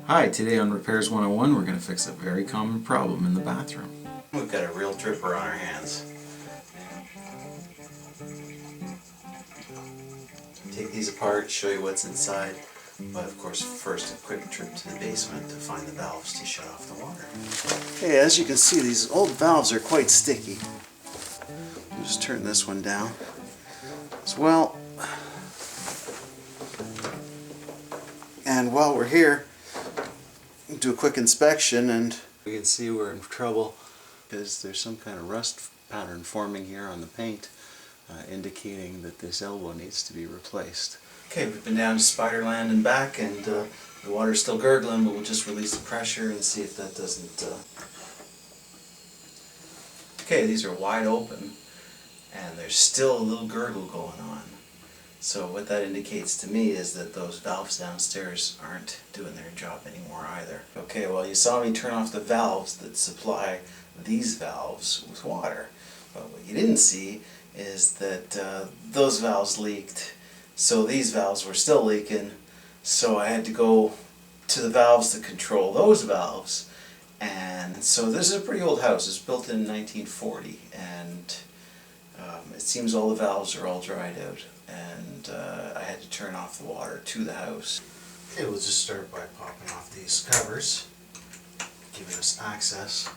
Hi, today on Repairs 101 we're going to fix a very common problem in the bathroom. We've got a real tripper on our hands. Take these apart, show you what's inside, but of course first a quick trip to the basement to find the valves to shut off the water. Okay, as you can see, these old valves are quite sticky. I'll just turn this one down as well. And while we're here, do a quick inspection, and we can see we're in trouble because there's some kind of rust pattern forming here on the paint, indicating that this elbow needs to be replaced. Okay, we've been down to Spiderland and back, and the water's still gurgling, but we'll just release the pressure and see if that doesn't... Okay, these are wide open, and there's still a little gurgle going on. So what that indicates to me is that those valves downstairs aren't doing their job anymore either. Okay, well, you saw me turn off the valves that supply these valves with water. But what you didn't see is that those valves leaked. So these valves were still leaking. So I had to go to the valves that control those valves. And so this is a pretty old house. It's built in 1940. And it seems all the valves are all dried out. And I had to turn off the water to the house. Okay, we'll just start by popping off these covers, giving us access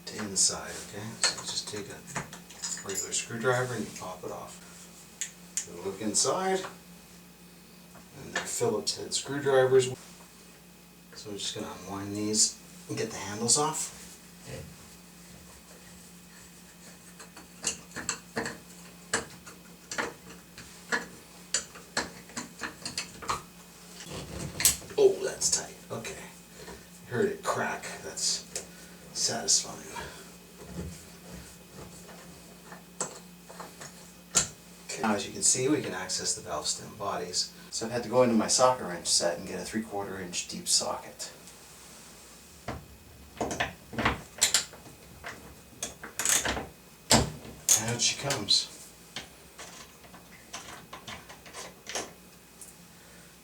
to inside, okay? So just take a regular screwdriver and you pop it off. Then look inside, and they're Phillips head screwdrivers. So we're just going to unwind these and get the handles off. Oh, that's tight. Okay. Heard it crack. That's satisfying. Okay. Now, as you can see, we can access the valve stem bodies. So I've had to go into my socket wrench set and get a 3/4 inch deep socket. And out she comes.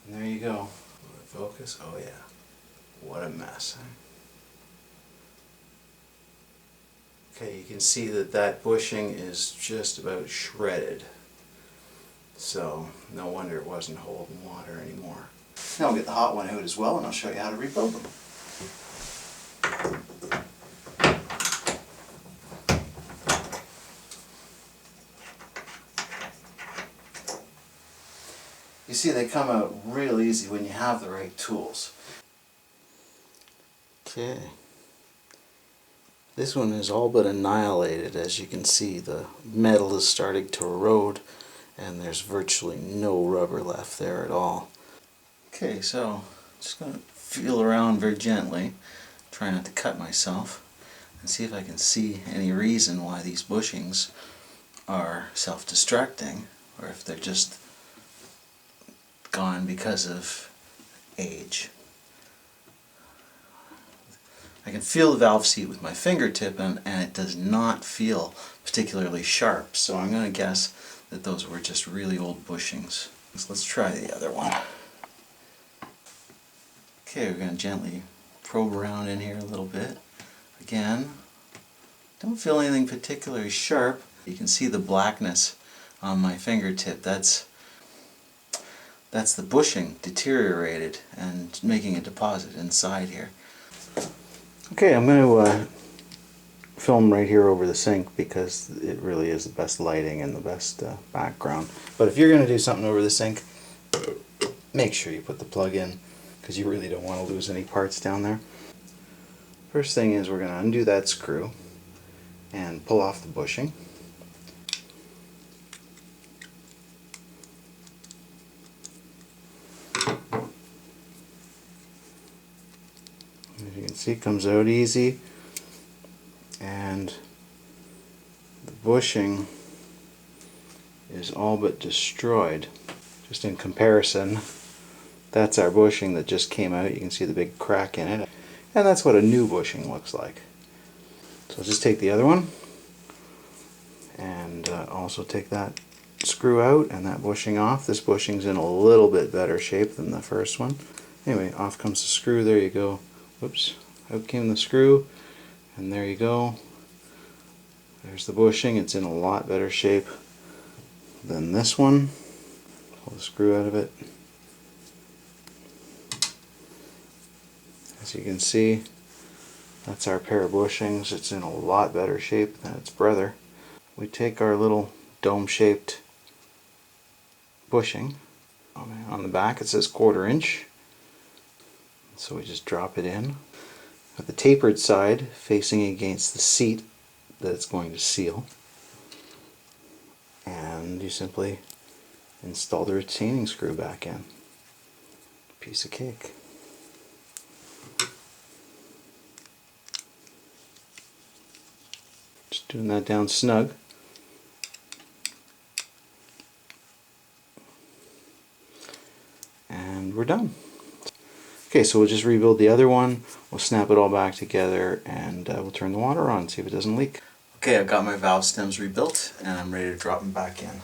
And there you go. Focus? Oh yeah. What a mess, huh? Okay, you can see that that bushing is just about shredded. So, no wonder it wasn't holding water anymore. Now we'll get the hot one out as well, and I'll show you how to rebuild them. You see, they come out real easy when you have the right tools. Okay. This one is all but annihilated. As you can see, the metal is starting to erode and there's virtually no rubber left there at all. Okay, so just going to feel around very gently, try not to cut myself, and see if I can see any reason why these bushings are self-destructing, or if they're just gone because of age. I can feel the valve seat with my fingertip, and it does not feel particularly sharp, so I'm going to guess that those were just really old bushings. So let's try the other one. Okay, we're going to gently probe around in here a little bit. Again, don't feel anything particularly sharp. You can see the blackness on my fingertip. That's the bushing deteriorated and making a deposit inside here. Okay, I'm going to film right here over the sink because it really is the best lighting and the best background. But if you're going to do something over the sink, make sure you put the plug in because you really don't want to lose any parts down there. First thing is we're going to undo that screw and pull off the bushing. As you can see, it comes out easy, and the bushing is all but destroyed. Just in comparison, that's our bushing that just came out. You can see the big crack in it, and that's what a new bushing looks like. So I'll just take the other one and also take that screw out and that bushing off. This bushing's in a little bit better shape than the first one. Anyway, off comes the screw, there you go. Whoops, out came the screw, and there you go. There's the bushing. It's in a lot better shape than this one. Pull the screw out of it. As you can see, that's our pair of bushings. It's in a lot better shape than its brother. We take our little dome-shaped bushing. On the back it says 1/4 inch. So we just drop it in with the tapered side facing against the seat that it's going to seal. And you simply install the retaining screw back in. Piece of cake. Just doing that down snug. And we're done. Okay, so we'll just rebuild the other one, we'll snap it all back together, and we'll turn the water on, see if it doesn't leak. Okay, I've got my valve stems rebuilt, and I'm ready to drop them back in.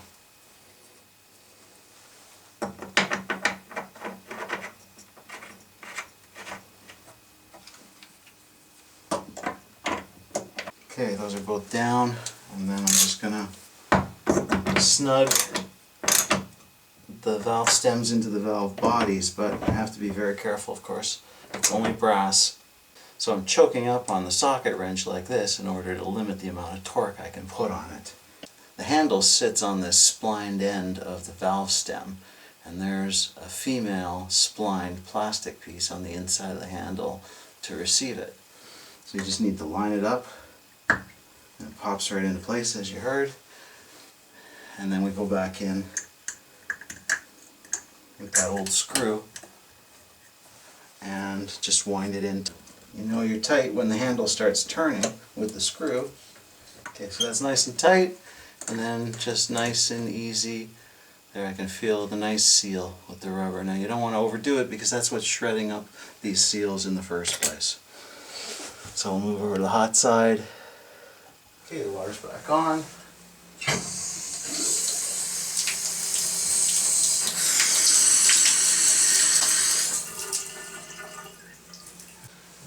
Okay, those are both down, and then I'm just going to snug the valve stems into the valve bodies, but I have to be very careful, of course. It's only brass. So I'm choking up on the socket wrench like this in order to limit the amount of torque I can put on it. The handle sits on this splined end of the valve stem, and there's a female splined plastic piece on the inside of the handle to receive it. So you just need to line it up, and it pops right into place as you heard. And then we go back in with that old screw and just wind it in. You know you're tight when the handle starts turning with the screw. Okay, so that's nice and tight, and then just nice and easy. There, I can feel the nice seal with the rubber. Now you don't want to overdo it because that's what's shredding up these seals in the first place. So we'll move over to the hot side. Okay, the water's back on.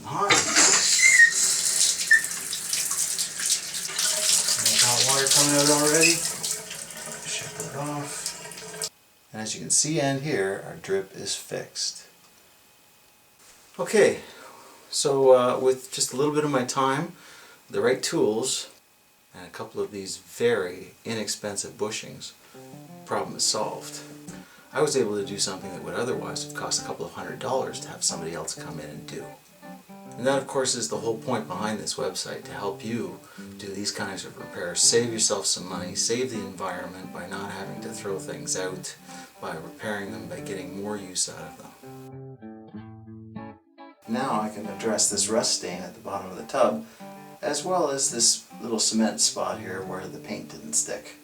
Hot. Hot water coming out already. Shut that off. And as you can see and hear, our drip is fixed. Okay, so with just a little bit of my time, the right tools, and a couple of these very inexpensive bushings, the problem is solved. I was able to do something that would otherwise have cost a couple of $100s to have somebody else come in and do. And that, of course, is the whole point behind this website, to help you do these kinds of repairs. Save yourself some money, save the environment by not having to throw things out, by repairing them, by getting more use out of them. Now I can address this rust stain at the bottom of the tub, as well as this little cement spot here where the paint didn't stick.